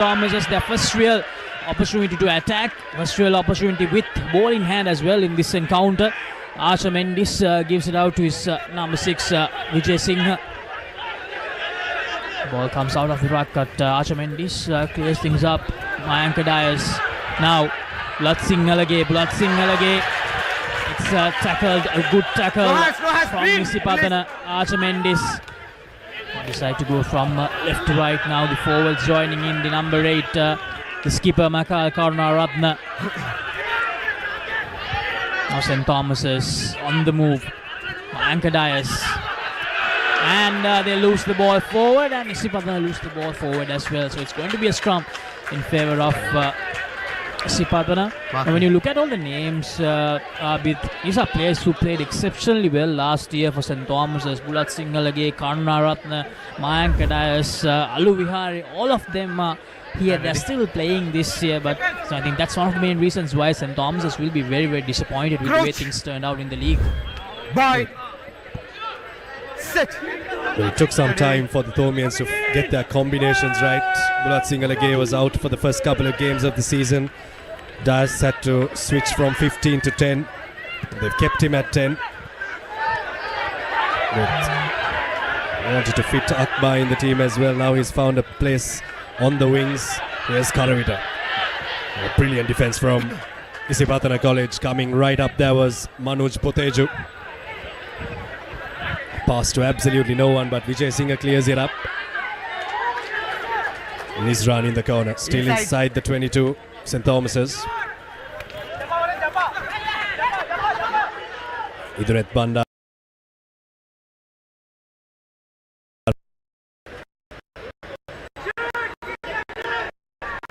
Thomas as their first real opportunity to attack, first real opportunity with ball in hand as well in this encounter. Archer Mendes gives it out to his number 6 Vijay Singh. Ball comes out of the ruck at Archer Mendes, clears things up. Mayank Dias now. Blood Singh Alage. It's tackled, a good tackle from Nisipatana. Archer Mendes decide to go from left to right now. The forwards joining in, the number 8, the skipper Makal Karunaratne. Now St. Thomas is on the move. Mayank Dias. And they lose the ball forward, and Nisipatana lose the ball forward as well. So it's going to be a scrum in favour of Nisipatana. And when you look at all the names, these are players who played exceptionally well last year for St. Thomas's. Bulat Singalage, Karunaratne, Mayank Dias, Alu Vihari, all of them are here. They're still playing this year, but so I think that's one of the main reasons why St. Thomas's will be very, very disappointed with the way things turned out in the league. Bye. Sit. Well, it took some time for the Thomians to get their combinations right. Bulat Singalage was out for the first couple of games of the season. Dias had to switch from 15 to 10. They've kept him at 10. But wanted to fit Akbar in the team as well. Now he's found a place on the wings. Here's Karavita. A brilliant defense from Nisipatana College. Coming right up there was Manoj Poteju. Pass to absolutely no one, but Vijay Singh clears it up. Nizran in the corner, still inside the 22, St. Thomas's. Iduret Banda.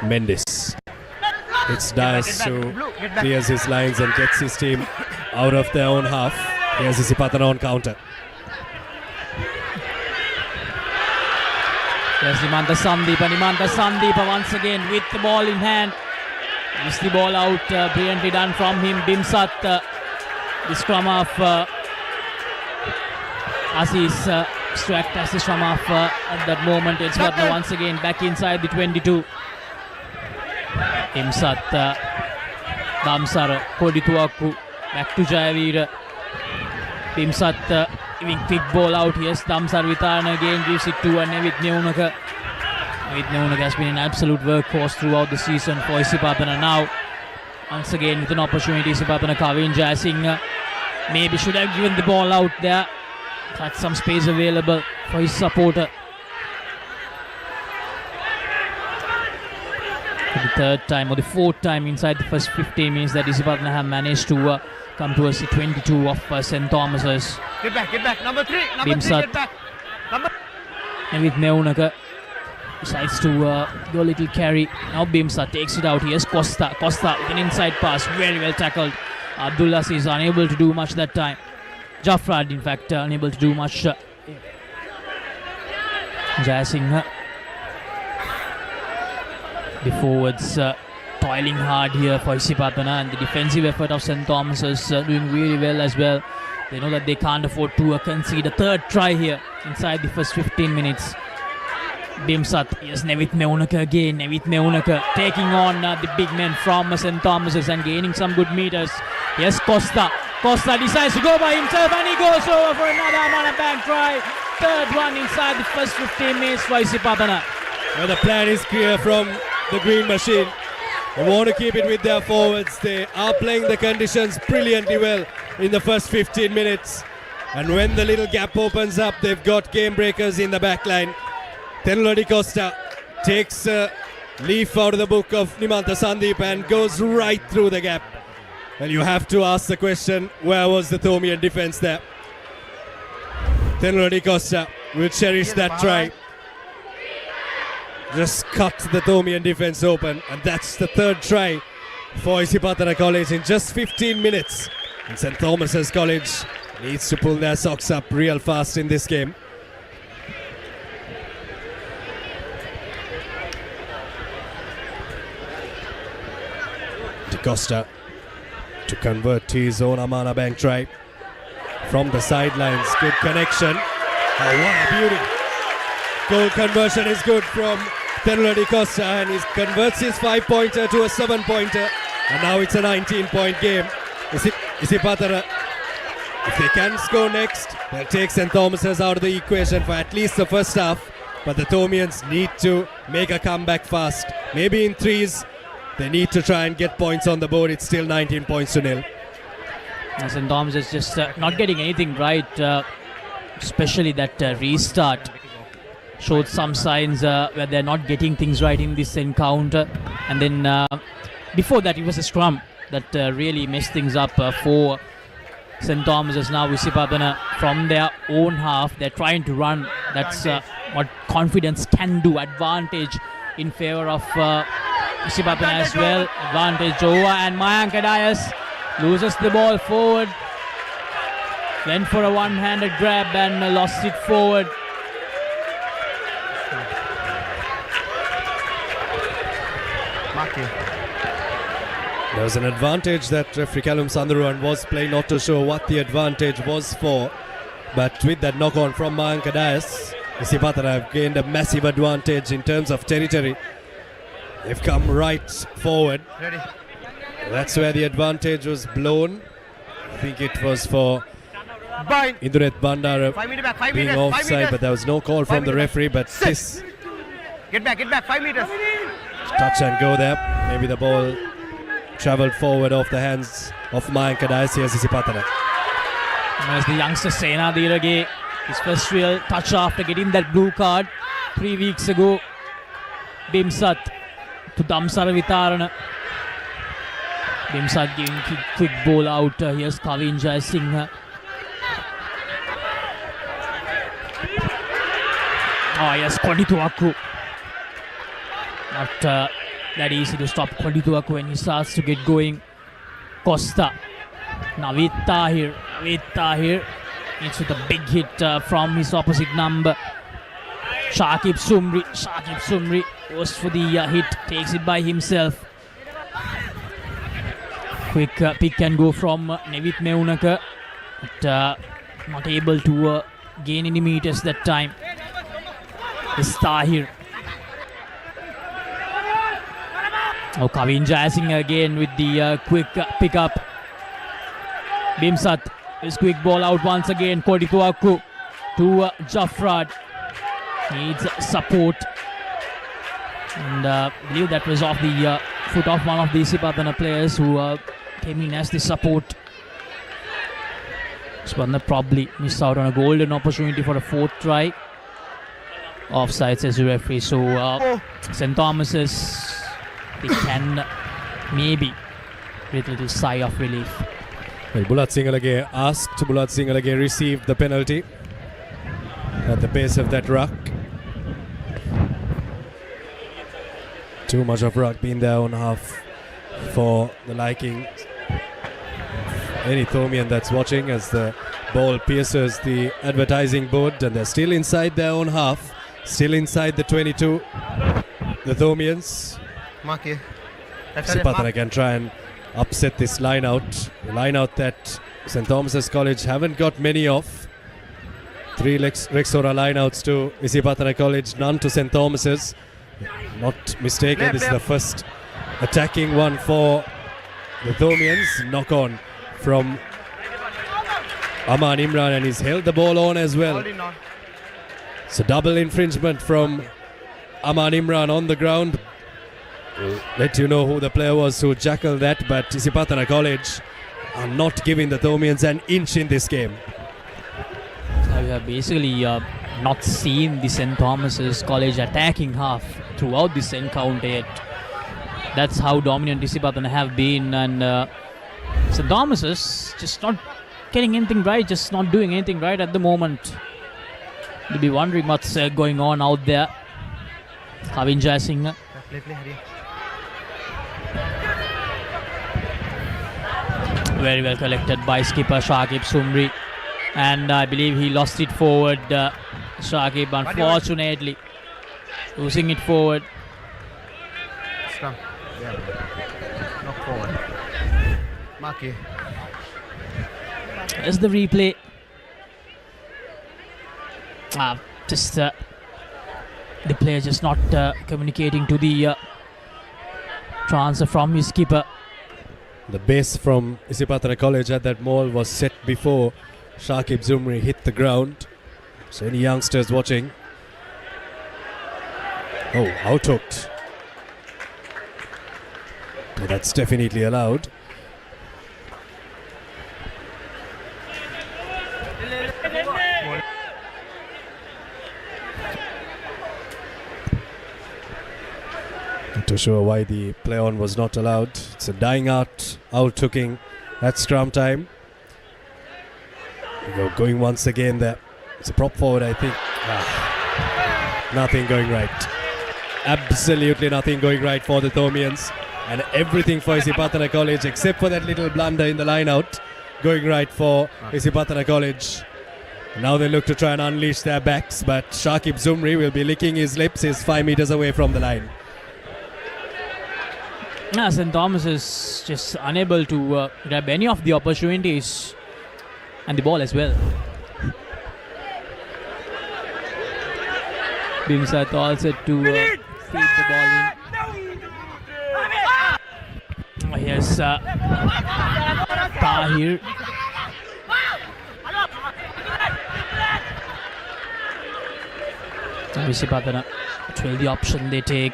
Mendes. It's Dias who clears his lines and gets his team out of their own half. Here's Nisipatana on counter. There's Nimanta Sandeepa once again with the ball in hand. Gets the ball out, brilliantly done from him. Bimsat, the scrum of Aziz to act as the scrum of at that moment. It's Vatna once again back inside the 22. Bimsat, Damsara, Kodituaku, back to Jayaveera. Bimsat giving quick ball out. Yes, Damsar Vitarana again gives it to Nevit Neunaka. Nevit Neunaka has been an absolute workhorse throughout the season for Nisipatana. Now, once again with an opportunity, Nisipatana Kavin Jaya Singh maybe should have given the ball out there. Had some space available for his supporter. For the third time or the fourth time inside the first 15 minutes that Nisipatana have managed to come towards the 22 of St. Thomas's. Get back. Number 3, Bimsat. get back. And with Neunaka decides to do a little carry. Now Bimsat takes it out. Here's Costa with an inside pass. Very well tackled. Abdullah is unable to do much that time. Jafrad, in fact, unable to do much. Jaya Singh. The forwards toiling hard here for Nisipatana, and the defensive effort of St. Thomas is doing really well as well. They know that they can't afford to concede a third try here inside the first 15 minutes. Bimsat, yes, Nevit Neunaka again. Nevit Neunaka taking on the big men from St. Thomas's and gaining some good meters. Yes, Costa decides to go by himself, and he goes over for another Amana Bank try. Third one inside the first 15 minutes for Nisipatana. Well, the plan is clear from the Green Machine. They want to keep it with their forwards. They are playing the conditions brilliantly well in the first 15 minutes. And when the little gap opens up, they've got game breakers in the back line. Tenula Di Costa takes a leaf out of the book of Nimanta Sandeep and goes right through the gap. Well, you have to ask the question, where was the Thomian defense there? Tenula Di Costa will cherish that try. Just cut the Thomian defense open, and that's the third try for Nisipatana College in just 15 minutes. And St. Thomas's College needs to pull their socks up real fast in this game. Di Costa to convert his own Amana Bank try from the sidelines. Good connection. Oh, what a beauty. Goal conversion is good from Thenula Di Costa, and he converts his 5-pointer to a 7-pointer, and now it's a 19-point game. Isipatana, if they can score next, they'll take St. Thomas's out of the equation for at least the first half, but the Thomians need to make a comeback fast. Maybe in threes, they need to try and get points on the board. It's still 19 points to nil. St. Thomas is just not getting anything right, especially that restart showed some signs where they're not getting things right in this encounter. And then before that, it was a scrum that really messed things up for St. Thomas's. Now Isipatana from their own half, they're trying to run. That's what confidence can do. Advantage in favor of Isipatana as well. Advantage over, and Mayank Adias loses the ball forward. Went for a one-handed grab and lost it forward. There was an advantage that referee Callum Sandharuwan was playing, not to show what the advantage was for. But with that knock-on from Mayank Adias, Isipatana have gained a massive advantage in terms of territory. They've come right forward. Ready. That's where the advantage was blown. I think it was for Bind. Induret Bandara 5 meter back, 5 being meters, 5 offside, meters. but there was no call from the referee. But this Get back, 5 meters. touch and go there. Maybe the ball travelled forward off the hands of Mayank Adias. Here's Isipatana. As the youngster Sena Dirage, his first real touch after getting that blue card 3 weeks ago. Bimsat to Damsara Vitarana. Bimsat giving quick ball out. Here's Kavin Jayasinghe. Oh yes, Kodituaku. Not that easy to stop Kodituaku when he starts to get going. Costa. Naveed Tahir. It's with a big hit from his opposite number. Shakib Sumri goes for the hit, takes it by himself. Quick pick and go from Nevit Meunaka, but not able to gain any meters that time. It's Tahir. Oh, Kavin Jayasinghe again with the quick pick up. Bimsat, his quick ball out once again. Kodituaku to Jaffrad. Needs support. And I believe that was off the foot of one of the Isipatana players who came in as the support. Spanna probably missed out on a golden opportunity for a fourth try. Offside, says the referee. So St. Thomas's, they can maybe with a little sigh of relief. Well, Bulat Singalage asked, Bulat Singalage received the penalty at the base of that ruck. Too much of ruck being there on half for the liking any Thomian that's watching, as the ball pierces the advertising board, and they're still inside their own half, still inside the 22. The Thomians. Mark here. Isipatana can try and upset this line out. The line out that St. Thomas's College haven't got many of. 3 Rexora lineouts to Isipatana College, none to St. Thomas's. Not mistaken, this is the first attacking one for the Thomians. Knock on from Aman Imran, and he's held the ball on as well. So double infringement from Aman Imran on the ground. We'll let you know who the player was who jackaled that, but Isipatana College are not giving the Thomians an inch in this game. So we have basically not seen the St. Thomas's College attacking half throughout this encounter yet. That's how dominant Isipatana have been, and St. Thomas's just not getting anything right, just not doing anything right at the moment. You'll be wondering what's going on out there. Kavin Jayasinghe. Very well collected by skipper Shakib Sumri, and I believe he lost it forward. Shakib, unfortunately, losing it forward. Scrum. Yeah. Knock forward. Mark here. There's the replay. Just The player just not communicating to the transfer from his keeper. The base from Isipatana College at that mall was set before Shakib Zumri hit the ground. So any youngsters watching? Oh, out-hooked. But that's definitely allowed. Not too sure why the play on was not allowed. It's a dying out, out-hooking at scrum time. We go going once again there. It's a prop forward, I think. Nothing going right. Absolutely nothing going right for the Thomians. And everything for Isipatana College except for that little blunder in the line out going right for Isipatana College. Now they look to try and unleash their backs, but Shakib Zumri will be licking his lips. He's 5 meters away from the line. St. Thomas is just unable to grab any of the opportunities and the ball as well. Bimsat all set to feed the ball in. Here's Tahir. Isipatana, 12 the option they take.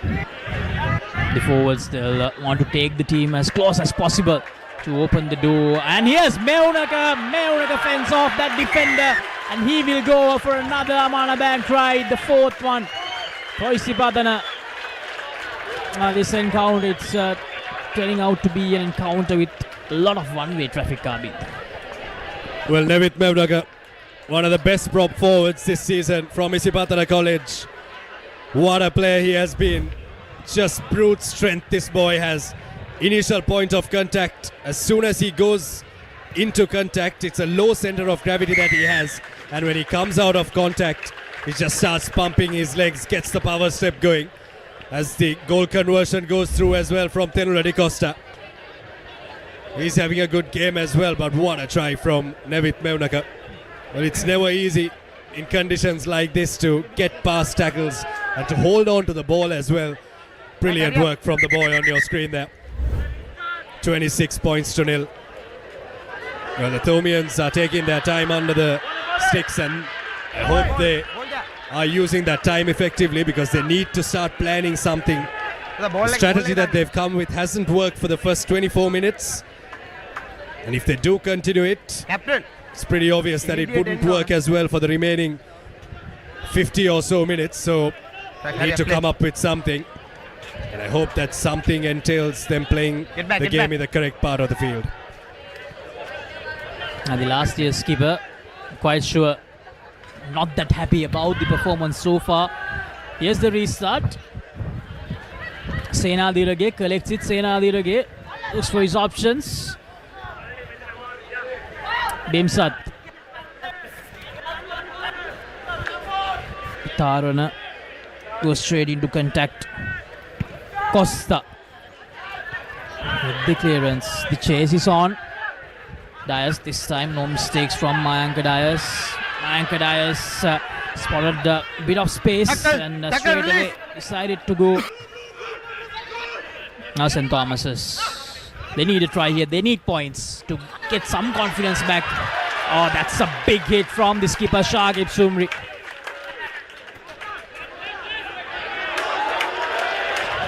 The forwards, they'll want to take the team as close as possible to open the door. And here's Meunaka. Meunaka fends off that defender. And he will go for another Amana Bank try, the fourth one for Isipatana. This encounter, it's turning out to be an encounter with a lot of one-way traffic, Kabi. Well, Nevit Meunaka, one of the best prop forwards this season from Isipatana College. What a player he has been. Just brute strength this boy has. Initial point of contact. As soon as he goes into contact, it's a low center of gravity that he has. And when he comes out of contact, he just starts pumping his legs, gets the power step going. As the goal conversion goes through as well from Tenula Di Costa. He's having a good game as well, but what a try from Nevit Meunaka. Well, it's never easy in conditions like this to get past tackles and to hold on to the ball as well. Brilliant work from the boy on your screen there. 26 points to nil. Well, the Thomians are taking their time under the sticks, and I hope they are using that time effectively because they need to start planning something. The strategy that they've come with hasn't worked for the first 24 minutes. And if they do continue it, it's pretty obvious that it wouldn't work as well for the remaining 50 or so minutes. So they need to come up with something. And I hope that something entails them playing the game in the correct part of the field. And the last year's keeper, quite sure, not that happy about the performance so far. Here's the restart. Senadirage collects it. Senadirage looks for his options. Bimsat. Tarana goes straight into contact. Costa with the clearance. The chase is on. Dias this time, no mistakes from Mayanka Dias. Mayanka Dias spotted a bit of space and straight away decided to go. Now St. Thomas's. They need a try here. They need points to get some confidence back. Oh, that's a big hit from the skipper Shakib Zumri.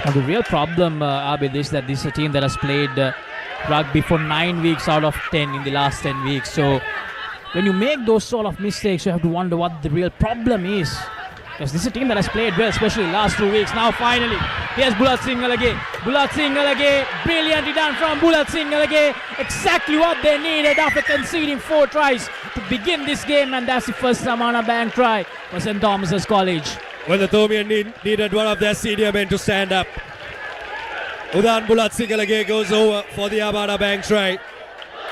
Now the real problem, Abid, is that this is a team that has played rugby for 9 weeks out of 10 in the last 10 weeks. So when you make those sort of mistakes, you have to wonder what the real problem is. Because this is a team that has played well, especially last 2 weeks. Now finally, here's Bulat Singalage. Bulat Singalage, brilliantly done from Bulat Singalage. Exactly what they needed after conceding 4 tries to begin this game. And that's the first Amana Bank try for St. Thomas's College. Well, the Thomian needed one of their senior men to stand up. Udan Bulat Singalage goes over for the Amana Bank try.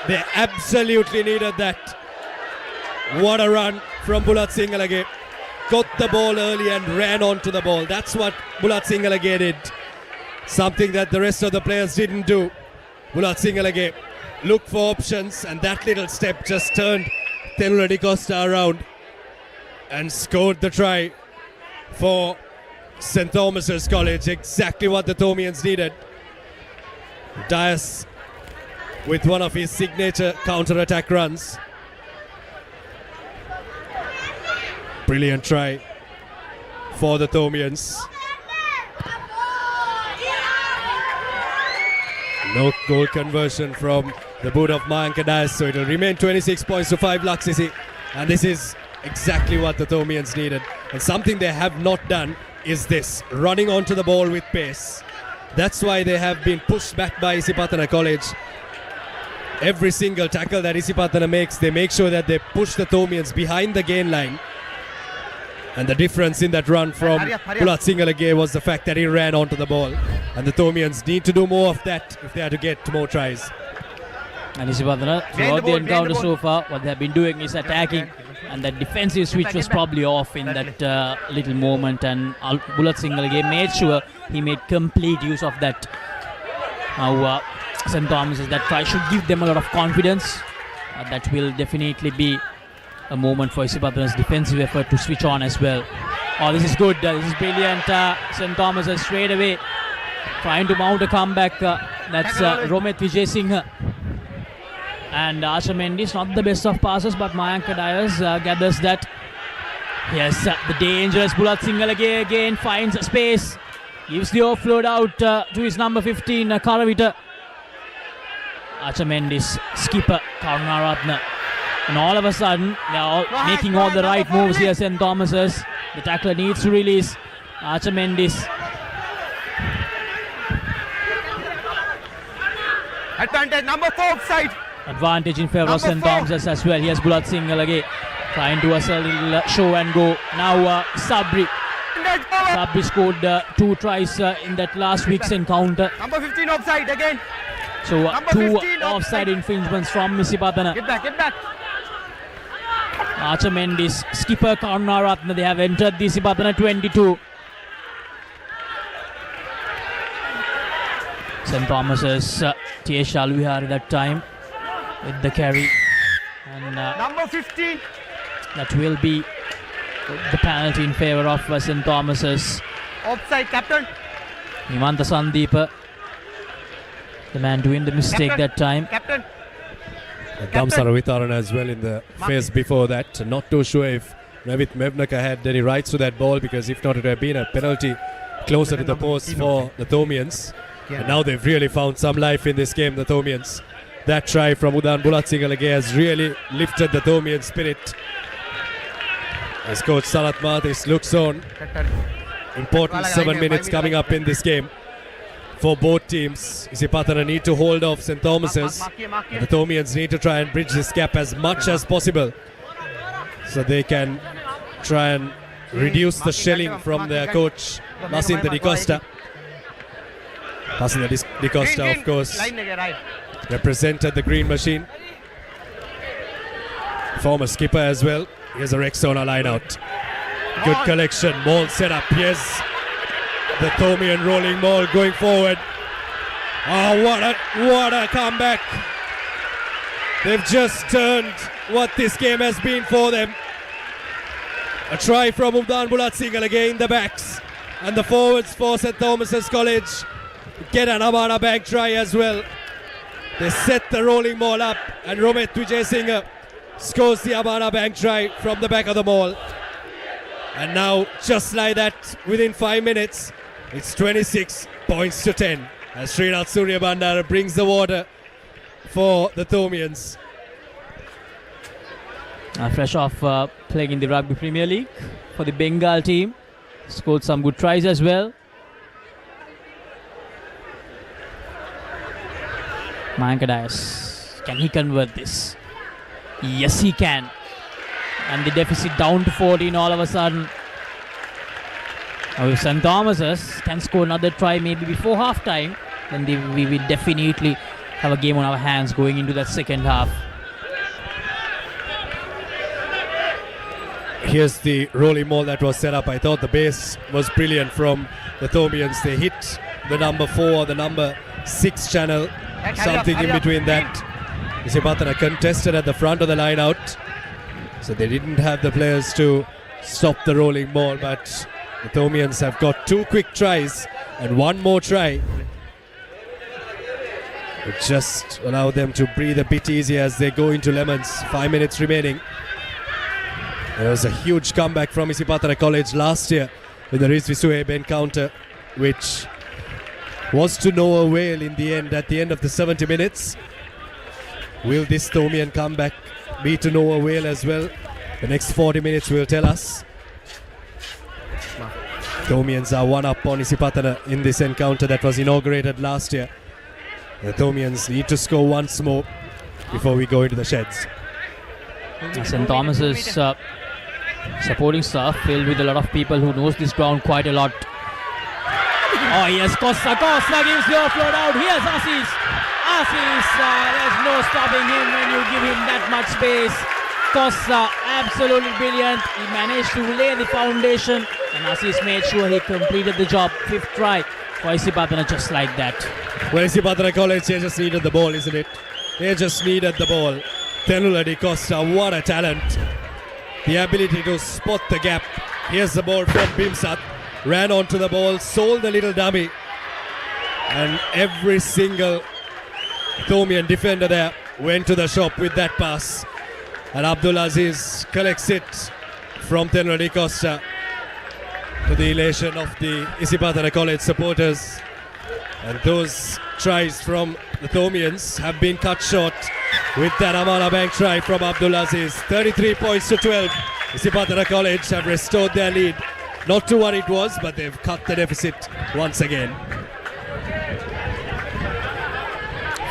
They absolutely needed that. What a run from Bulat Singalage. Got the ball early and ran onto the ball. That's what Bulat Singalage did. Something that the rest of the players didn't do. Bulat Singalage looked for options, and that little step just turned Tenula Di Costa around and scored the try for St. Thomas's College. Exactly what the Thomians needed. Dias with one of his signature counter-attack runs. Brilliant try for the Thomians. No goal conversion from the boot of Mayanka Dias, so it will remain 26 points to 5 Laksisi. And this is exactly what the Thomians needed. And something they have not done is this, running onto the ball with pace. That's why they have been pushed back by Isipatana College. Every single tackle that Isipatana makes, they make sure that they push the Thomians behind the gain line. And the difference in that run from Bulat Singalage was the fact that he ran onto the ball. And the Thomians need to do more of that if they are to get more tries. And Isipatana, throughout the encounter so far, what they have been doing is attacking. And that defensive switch was probably off in that little moment. And Bulat Singalage made sure he made complete use of that. Now, St. Thomas's, that try should give them a lot of confidence. That will definitely be a moment for Isipatana's defensive effort to switch on as well. Oh, this is good. This is brilliant. St. Thomas's straight away trying to mount a comeback. That's Romet Vijay Singh. And Archer Mendes, not the best of passes, but Mayanka Dias gathers that. Yes, the dangerous Bulat Singalage again finds space. Gives the offload out to his number 15, Karavita. Archer Mendes, skipper, Karunaratne. And all of a sudden, they are all making all the right moves here, St. Thomas's. The tackler needs to release Archer Mendes. Advantage, number 4 offside. Advantage in favour of St. Thomas's as well. Here's Bulat Singalage trying to us a little show and go. Now Sabri. Sabri scored 2 tries in that last week's encounter. Number 15 offside again. So 2 offside infringements from Isipatana. Get back. Archer Mendes, skipper Karunaratne, they have entered the Isipatana 22. St. Thomas's T.S. Alvihari that time with the carry. And number 15. that will be the penalty in favour of St. Thomas's. Offside, captain. Himanta Sandeep, the man doing the mistake that time. Captain. Damsara Vitharan as well in the phase before that. Not too sure if Navit Mevnaka had any rights to that ball, because if not, it would have been a penalty closer to the post for the Thomians. And now they've really found some life in this game, the Thomians. That try from Udan Bulat Singalage has really lifted the Thomian spirit. As coach Sarat Mathis looks on, important 7 minutes coming up in this game for both teams. Isipatana need to hold off St. Thomas's. And the Thomians need to try and bridge this gap as much as possible, so they can try and reduce the shelling from their coach Masinda Di Costa. Masinda Di Costa, of course, represented the Green Machine. Former skipper as well. Here's a Rexona line out. Good collection. Maul set up. Yes. The Thomian rolling maul going forward. Oh, what a comeback. They've just turned what this game has been for them. A try from Udan Bulat Singalage in the backs. And the forwards for St. Thomas's College get an Abana Bank try as well. They set the rolling maul up, and Romet Vijay Singh scores the Abana Bank try from the back of the maul. And now, just like that, within 5 minutes, it's 26 points to 10 as Srinath Suryabandara brings the water for the Thomians. Fresh off playing in the Rugby Premier League for the Bengal team. Scored some good tries as well. Mayanka Dias, can he convert this? Yes, he can. And the deficit down to 14 all of a sudden. Now if St. Thomas's can score another try maybe before half time, then we will definitely have a game on our hands going into that second half. Here's the rolling maul that was set up. I thought the base was brilliant from the Thomians. They hit the number 4, the number 6 channel, something in between that. Isipatana contested at the front of the line out, so they didn't have the players to stop the rolling maul, but The Thomians have got 2 quick tries and 1 more try. It just allow them to breathe a bit easier as they go into Lemons. 5 minutes remaining. There was a huge comeback from Isipatana College last year in the Rizvi Sueb encounter, which was to no avail in the end at the end of the 70 minutes. Will this Thomian comeback be to no avail as well? The next 40 minutes will tell us. Thomians are 1 up on Isipatana in this encounter that was inaugurated last year. The Thomians need to score once more before we go into the sheds. St. Thomas's supporting staff filled with a lot of people who knows this ground quite a lot. Oh yes, Costa gives the offload out. Here's Assis. There's no stopping him when you give him that much space. Costa, absolutely brilliant. He managed to lay the foundation and Assis made sure he completed the job. 5th try for Isipatana just like that. Well, Isipatana College, they just needed the ball, isn't it? They just needed the ball. Tenula Di Costa, what a talent. The ability to spot the gap. Here's the ball from Bimsat. Ran onto the ball, sold the little dummy. And every single Thomian defender there went to the shop with that pass. And Abdul Aziz collects it from Tenula Di Costa, to the elation of the Isipatana College supporters. And those tries from the Thomians have been cut short with that Amana Bank try from Abdul Aziz. 33 points to 12. Isipatana College have restored their lead. Not to what it was, but they've cut the deficit once again.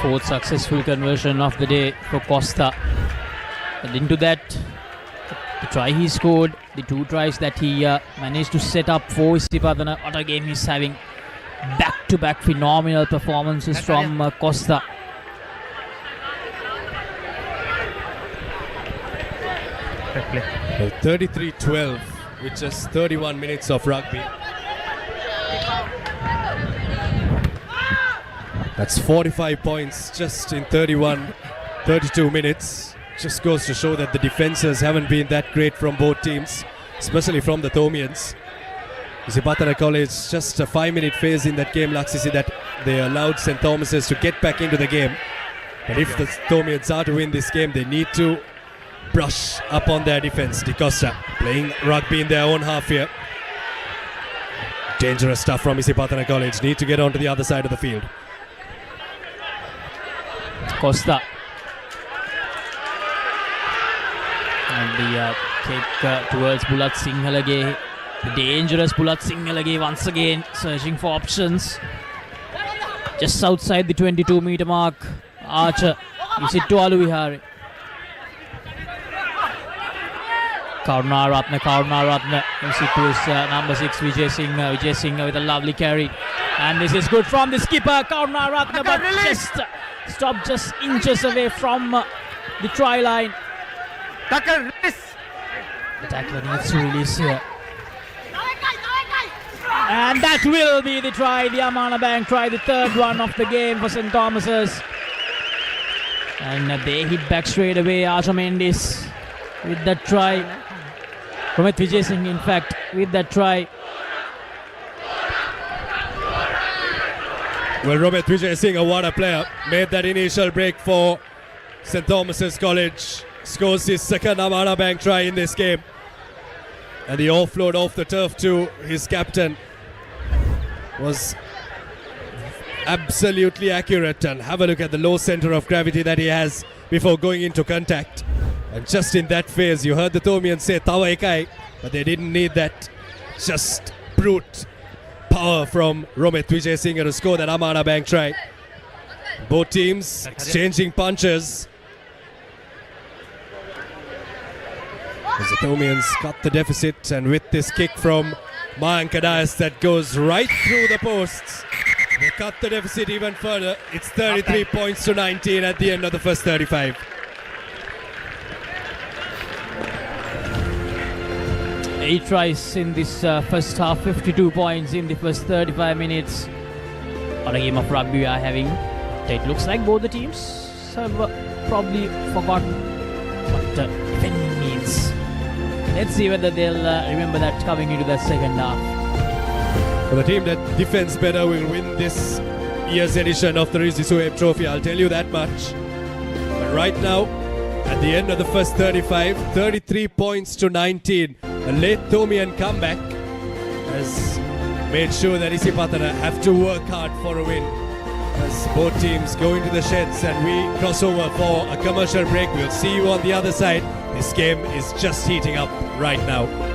4th successful conversion of the day for Costa. And into that, the try he scored, the 2 tries that he managed to set up for Isipatana. What a game he's having. Back-to-back phenomenal performances from Costa. Well, 33-12 with just 31 minutes of rugby. That's 45 points just in 32 minutes. Just goes to show that the defenses haven't been that great from both teams, especially from the Thomians. Isipatana College, just a 5-minute phase in that game, Laksisi, that they allowed St. Thomas's to get back into the game. But if the Thomians are to win this game, they need to brush up on their defense. Di Costa playing rugby in their own half here. Dangerous stuff from Isipatana College. Need to get onto the other side of the field. Costa. And the kick towards Bulat Sinhalage. The dangerous Bulat Sinhalage once again searching for options. Just outside the 22-meter mark. Archer gives it to Aluvihari. Karunaratne gives it to his number 6 Vijay Singh with a lovely carry. And this is good from the skipper Karunaratne, but just stopped just inches away from the try line. Tackle, release. The tackler needs to release here. And that will be the try, the Amana Bank try, the 3rd one of the game for St. Thomas's. And they hit back straight away. Aja Mendis with that try. Romit Vijay Singh, in fact, with that try. Well, Romit Vijay Singh, what a player, made that initial break for St. Thomas's College. Scores his 2nd Amana Bank try in this game. And the offload off the turf to his captain was absolutely accurate. And have a look at the low center of gravity that he has before going into contact. And just in that phase, you heard the Thomians say Tawa Ekai, but they didn't need that. Just brute power from Romit Vijay Singh to score that Amana Bank try. Both teams exchanging punches. As the Thomians cut the deficit, and with this kick from Mayank Adayas that goes right through the posts, they cut the deficit even further. It's 33 points to 19 at the end of the first 35. 8 tries in this first half, 52 points in the first 35 minutes. What a game of rugby we are having. It looks like both the teams have probably forgotten what defending means. Let's see whether they'll remember that coming into the second half. For the team that defends better will win this year's edition of the Rizzi Suhaib Trophy, I'll tell you that much. But right now, at the end of the first 35, 33 points to 19, a late Thomian comeback has made sure that Isipatana have to work hard for a win. As both teams go into the sheds and we cross over for a commercial break, we'll see you on the other side. This game is just heating up right now.